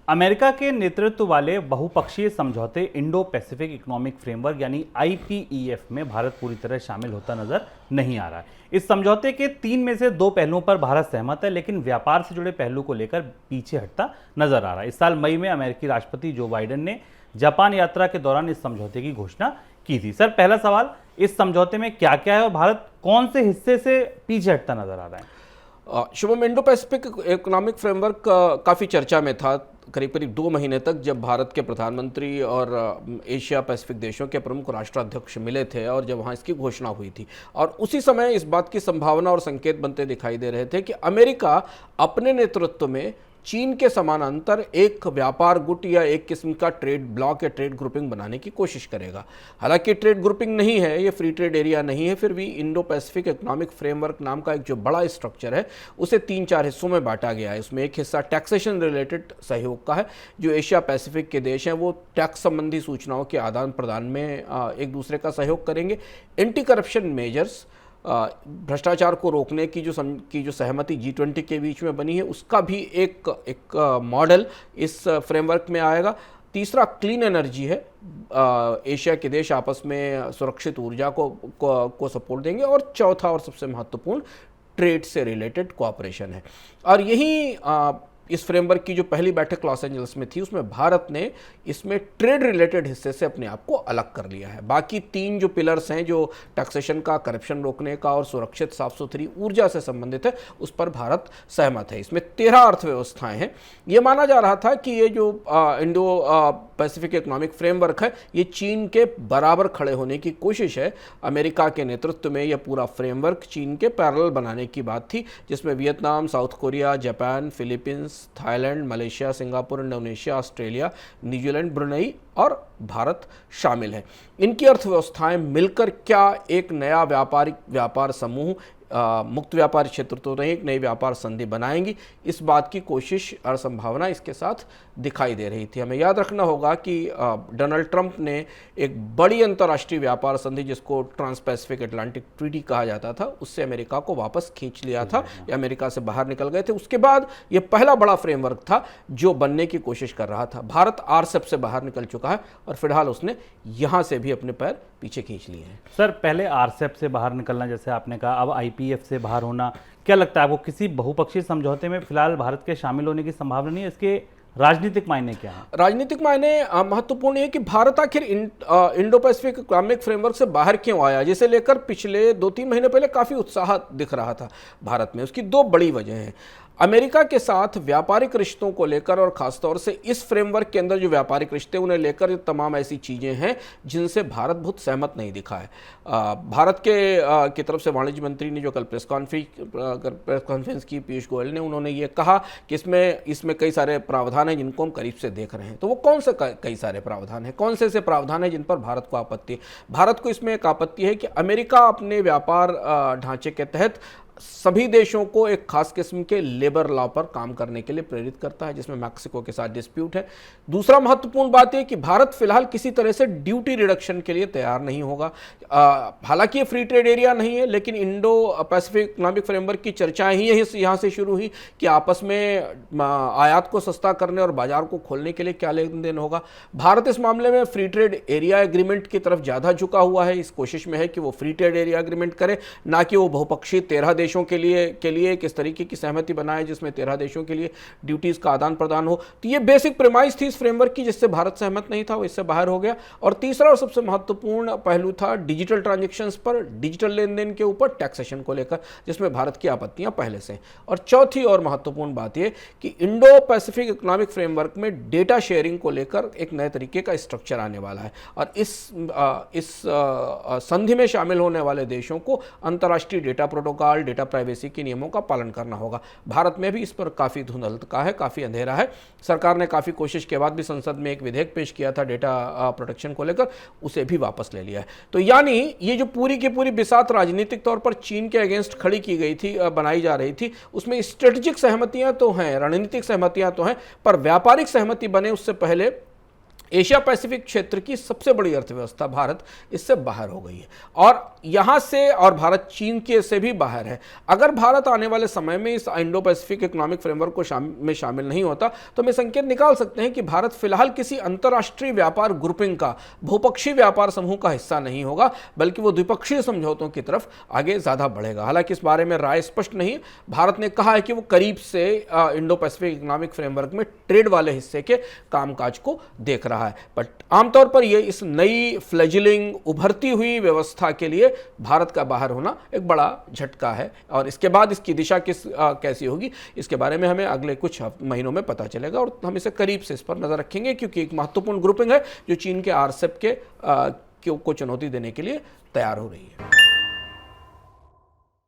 America के नेतृत्व वाले बहुपक्षीय समझौते इंडो पैसिफिक इकोनॉमिक फ्रेमवर्क यानी आईपीईएफ में भारत पूरी तरह शामिल होता नजर नहीं आ रहा है। इस समझौते के 3 में से 2 पहलुओं पर भारत सहमत है, लेकिन व्यापार से जुड़े पहलू को लेकर पीछे हटता नजर आ रहा है। इस साल मई में अमेरिकी राष्ट्रपति जो बाइडेन ने जापान यात्रा के दौरान इस समझौते की घोषणा की थी। सर, पहला सवाल, इस समझौते में क्या क्या है और भारत कौन से हिस्से से पीछे हटता नजर आ रहा है? Shubham, Indo Pacific economic framework काफ़ी चर्चा में था करीब करीब 2 महीने तक, जब भारत के प्रधानमंत्री और एशिया पैसिफिक देशों के प्रमुख राष्ट्राध्यक्ष मिले थे और जब वहाँ इसकी घोषणा हुई थी। और उसी समय इस बात की संभावना और संकेत बनते दिखाई दे रहे थे कि अमेरिका अपने नेतृत्व में चीन के समानांतर एक व्यापार गुट या एक किस्म का ट्रेड ब्लॉक या ट्रेड ग्रुपिंग बनाने की कोशिश करेगा। हालांकि ट्रेड ग्रुपिंग नहीं है, ये फ्री ट्रेड एरिया नहीं है, फिर भी इंडो पैसिफिक इकोनॉमिक फ्रेमवर्क नाम का एक जो बड़ा स्ट्रक्चर है उसे 3-4 हिस्सों में बांटा गया है। उसमें एक हिस्सा टैक्सेशन रिलेटेड सहयोग का है, जो एशिया पैसिफिक के देश हैं वो टैक्स संबंधी सूचनाओं के आदान प्रदान में एक दूसरे का सहयोग करेंगे। एंटी करप्शन मेजर्स, भ्रष्टाचार को रोकने की जो सहमति G20 के बीच में बनी है, उसका भी एक मॉडल इस फ्रेमवर्क में आएगा। तीसरा क्लीन एनर्जी है, एशिया के देश आपस में सुरक्षित ऊर्जा को सपोर्ट देंगे। और चौथा और सबसे महत्वपूर्ण ट्रेड से रिलेटेड कोऑपरेशन है। और यही इस फ्रेमवर्क की जो पहली बैठक लॉस एंजल्स में थी, उसमें भारत ने इसमें ट्रेड रिलेटेड हिस्से से अपने आप को अलग कर लिया है। बाकी 3 जो पिलर्स हैं, जो टैक्सेशन का, करप्शन रोकने का और सुरक्षित साफ सुथरी ऊर्जा से संबंधित है, उस पर भारत सहमत है। इसमें 13 अर्थव्यवस्थाएं हैं। ये माना जा रहा था कि ये जो इंडो पैसिफिक इकोनॉमिक फ्रेमवर्क है, ये चीन के बराबर खड़े होने की कोशिश है। अमेरिका के नेतृत्व में यह पूरा फ्रेमवर्क चीन के पैरेलल बनाने की बात थी, जिसमें Vietnam, south Korea, Japan, Philippines, Thailand, Malaysia, Singapore, Indonesia, Australia, New Zealand, Brunei और भारत शामिल है। इनकी अर्थव्यवस्थाएं मिलकर क्या एक नया व्यापार समूह, मुक्त व्यापार क्षेत्र तो नहीं, एक नई व्यापार संधि बनाएंगी, इस बात की कोशिश और संभावना इसके साथ दिखाई दे रही थी। हमें याद रखना होगा कि डोनाल्ड ट्रंप ने एक बड़ी अंतर्राष्ट्रीय व्यापार संधि, जिसको ट्रांस पैसिफिक अटलांटिक ट्रीटी कहा जाता था, उससे अमेरिका को वापस खींच लिया था, या अमेरिका से बाहर निकल गए थे। उसके बाद ये पहला बड़ा फ्रेमवर्क था जो बनने की कोशिश कर रहा था। भारत आरसेप से बाहर निकल चुका है और फिलहाल उसने यहां से भी अपने पैर पीछे खींच लिए हैं। सर, पहले आरसेप से बाहर निकलना, जैसे आपने कहा, अब आईपीएफ से बाहर होना, क्या लगता है आपको किसी बहुपक्षीय समझौते में फिलहाल भारत के शामिल होने की संभावना नहीं है? इसके राजनीतिक मायने क्या है? राजनीतिक मायने महत्वपूर्ण है कि भारत आखिर इंडो पैसिफिक इकोनॉमिक फ्रेमवर्क से बाहर क्यों आया, जिसे लेकर पिछले 2-3 महीने पहले काफी उत्साह दिख रहा था भारत में। उसकी 2 बड़ी वजह हैं। अमेरिका के साथ व्यापारिक रिश्तों को लेकर और खासतौर से इस फ्रेमवर्क के अंदर जो व्यापारिक रिश्ते उन्हें लेकर तमाम ऐसी चीज़ें हैं जिनसे भारत बहुत सहमत नहीं दिखा है। भारत की तरफ से वाणिज्य मंत्री ने जो कल प्रेस कॉन्फ्रेंस की, पीयूष गोयल ने, उन्होंने ये कहा कि इसमें कई सारे प्रावधान हैं जिनको हम करीब से देख रहे हैं। तो वो कौन से कई सारे प्रावधान हैं, कौन से प्रावधान हैं जिन पर भारत को आपत्ति है? भारत को इसमें एक आपत्ति है कि अमेरिका अपने व्यापार ढांचे के तहत सभी देशों को एक खास किस्म के लेबर लॉ पर काम करने के लिए प्रेरित करता है, जिसमें मैक्सिको के साथ डिस्प्यूट है। दूसरा महत्वपूर्ण बात यह कि भारत फिलहाल किसी तरह से ड्यूटी रिडक्शन के लिए तैयार नहीं होगा। हालांकि ये फ्री ट्रेड एरिया नहीं है, लेकिन इंडो पैसिफिक इकोनॉमिक फ्रेमवर्क की चर्चाएं ही यहाँ से शुरू हुई कि आपस में आयात को सस्ता करने और बाजार को खोलने के लिए क्या लेन देन होगा। भारत इस मामले में फ्री ट्रेड एरिया एग्रीमेंट की तरफ ज़्यादा झुका हुआ है। इस कोशिश में है कि वो फ्री ट्रेड एरिया एग्रीमेंट करे, ना कि वो बहुपक्षीय 13 देशों के लिए किस तरीके की सहमति बनाए जिसमें 13 देशों के लिए ड्यूटीज का आदान प्रदान हो। तो ये बेसिक प्रेमाइस थी इस फ्रेमवर्क की, जिससे भारत सहमत नहीं था, वो इससे बाहर हो गया। और तीसरा और सबसे महत्वपूर्ण पहलू था डिजिटल ट्रांजैक्शंस पर, डिजिटल लेन देन के ऊपर टैक्सेशन को लेकर, जिसमें भारत की आपत्तियां पहले से। और चौथी और महत्वपूर्ण बात यह कि इंडो पैसिफिक इकोनॉमिक फ्रेमवर्क में डेटा शेयरिंग को लेकर एक नए तरीके का स्ट्रक्चर आने वाला है और इस संधि में शामिल होने वाले देशों को अंतर्राष्ट्रीय डेटा प्रोटोकॉल, डेटा प्राइवेसी के नियमों का पालन करना होगा। भारत में भी इस पर काफ़ी धुंधलता है, काफ़ी अंधेरा है। सरकार ने काफ़ी कोशिश के बाद भी संसद में एक विधेयक पेश किया था डेटा प्रोटेक्शन को लेकर, उसे भी वापस ले लिया है। तो यानी ये जो पूरी की पूरी बिसात राजनीतिक तौर पर चीन के अगेंस्ट खड़ी की गई थी, बनाई जा रही थी, उसमें स्ट्रेटेजिक सहमतियां तो हैं, रणनीतिक सहमतियां तो हैं, पर व्यापारिक सहमति बने उससे पहले एशिया पैसिफिक क्षेत्र की सबसे बड़ी अर्थव्यवस्था भारत इससे बाहर हो गई है और यहाँ से, और भारत चीन के से भी बाहर है। अगर भारत आने वाले समय में इस इंडो पैसिफिक इकोनॉमिक फ्रेमवर्क को में शामिल नहीं होता तो हम संकेत निकाल सकते हैं कि भारत फिलहाल किसी अंतर्राष्ट्रीय व्यापार ग्रुपिंग का, बहुपक्षीय व्यापार समूह का हिस्सा नहीं होगा, बल्कि वो द्विपक्षीय समझौतों की तरफ आगे ज़्यादा बढ़ेगा। हालांकि इस बारे में राय स्पष्ट नहीं है। भारत ने कहा है कि वो करीब से इंडो पैसिफिक इकोनॉमिक फ्रेमवर्क में ट्रेड वाले हिस्से के कामकाज को देख रहा है। बट आमतौर पर ये इस नई फ्लेजिलिंग उभरती हुई व्यवस्था के लिए भारत का बाहर होना एक बड़ा झटका है और इसके बाद इसकी दिशा कैसी होगी, इसके बारे में हमें अगले कुछ महीनों में पता चलेगा और हम इसे करीब से इस पर नजर रखेंगे, क्योंकि एक महत्वपूर्ण ग्रुपिंग है जो चीन के आरसेप को चुनौती देने के लिए तैयार हो रही है।